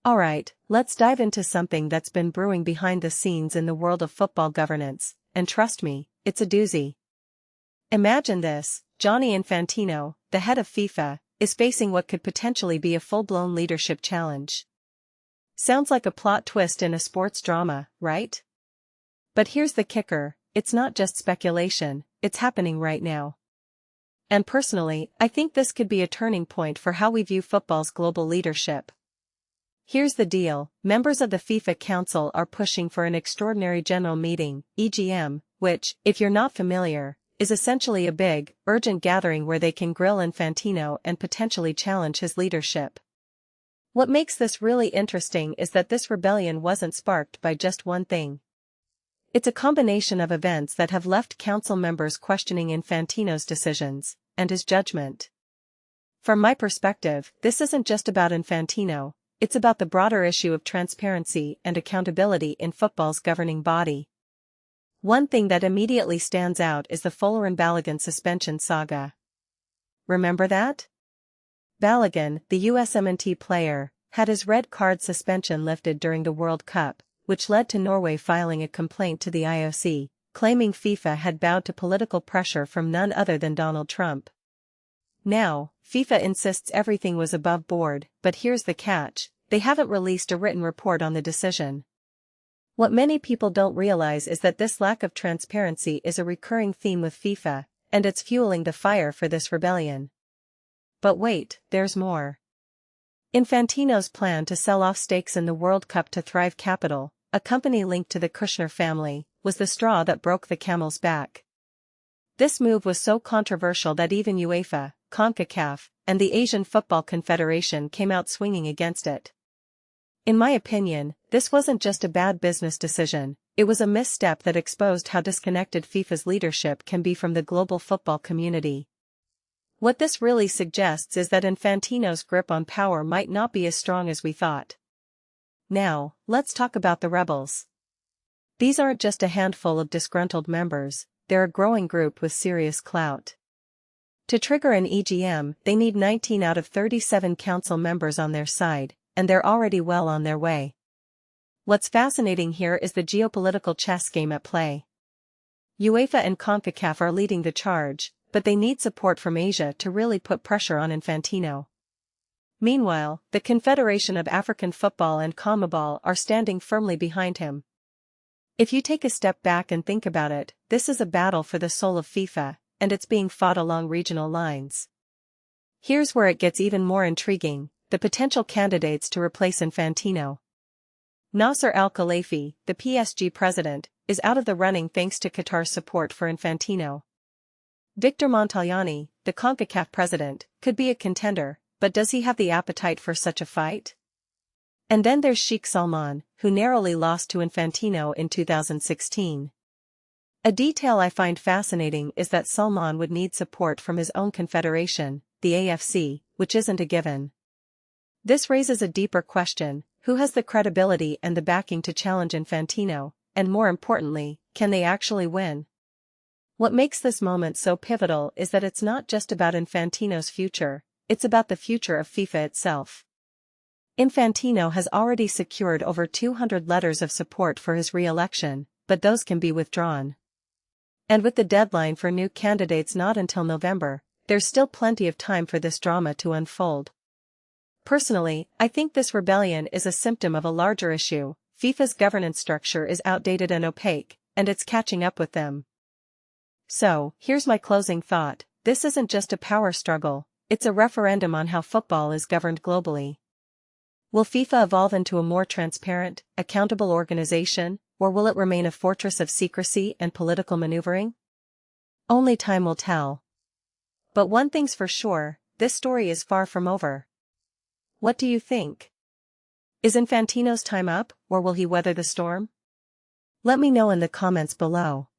Alright, let's dive into something that's been brewing behind the scenes in the world of football governance, and trust me, it's a doozy. Imagine this: Gianni Infantino, the head of FIFA, is facing what could potentially be a full-blown leadership challenge. Sounds like a plot twist in a sports drama, right? But here's the kicker: it's not just speculation, it's happening right now. And personally, I think this could be a turning point for how we view football's global leadership. Here's the deal: members of the FIFA Council are pushing for an extraordinary general meeting, EGM, which, if you're not familiar, is essentially a big, urgent gathering where they can grill Infantino and potentially challenge his leadership. What makes this really interesting is that this rebellion wasn't sparked by just one thing. It's a combination of events that have left council members questioning Infantino's decisions and his judgment. From my perspective, this isn't just about Infantino, it's about the broader issue of transparency and accountability in football's governing body. One thing that immediately stands out is the Folarin Balogun suspension saga. Remember that? Balogun, the USMNT player, had his red card suspension lifted during the World Cup, which led to Norway filing a complaint to the IOC, claiming FIFA had bowed to political pressure from none other than Donald Trump. Now, FIFA insists everything was above board, but here's the catch: they haven't released a written report on the decision. What many people don't realize is that this lack of transparency is a recurring theme with FIFA, and it's fueling the fire for this rebellion. But wait, there's more. Infantino's plan to sell off stakes in the World Cup to Thrive Capital, a company linked to the Kushner family, was the straw that broke the camel's back. This move was so controversial that even UEFA, CONCACAF, and the Asian Football Confederation came out swinging against it. In my opinion, this wasn't just a bad business decision, it was a misstep that exposed how disconnected FIFA's leadership can be from the global football community. What this really suggests is that Infantino's grip on power might not be as strong as we thought. Now, let's talk about the rebels. These aren't just a handful of disgruntled members, they're a growing group with serious clout. To trigger an EGM, they need 19 out of 37 council members on their side, and they're already well on their way. What's fascinating here is the geopolitical chess game at play. UEFA and CONCACAF are leading the charge, but they need support from Asia to really put pressure on Infantino. Meanwhile, the Confederation of African Football and CONMEBOL are standing firmly behind him. If you take a step back and think about it, this is a battle for the soul of FIFA, and it's being fought along regional lines. Here's where it gets even more intriguing: the potential candidates to replace Infantino. Nasser Al-Khelaifi, the PSG president, is out of the running thanks to Qatar's support for Infantino. Victor Montagliani, the CONCACAF president, could be a contender, but does he have the appetite for such a fight? And then there's Sheikh Salman, who narrowly lost to Infantino in 2016. A detail I find fascinating is that Salman would need support from his own confederation, the AFC, which isn't a given. This raises a deeper question: who has the credibility and the backing to challenge Infantino, and more importantly, can they actually win? What makes this moment so pivotal is that it's not just about Infantino's future, it's about the future of FIFA itself. Infantino has already secured over 200 letters of support for his re-election, but those can be withdrawn. And with the deadline for new candidates not until November, there's still plenty of time for this drama to unfold. Personally, I think this rebellion is a symptom of a larger issue: FIFA's governance structure is outdated and opaque, and it's catching up with them. So, here's my closing thought: this isn't just a power struggle, it's a referendum on how football is governed globally. Will FIFA evolve into a more transparent, accountable organization, or will it remain a fortress of secrecy and political maneuvering? Only time will tell. But one thing's for sure, this story is far from over. What do you think? Is Infantino's time up, or will he weather the storm? Let me know in the comments below.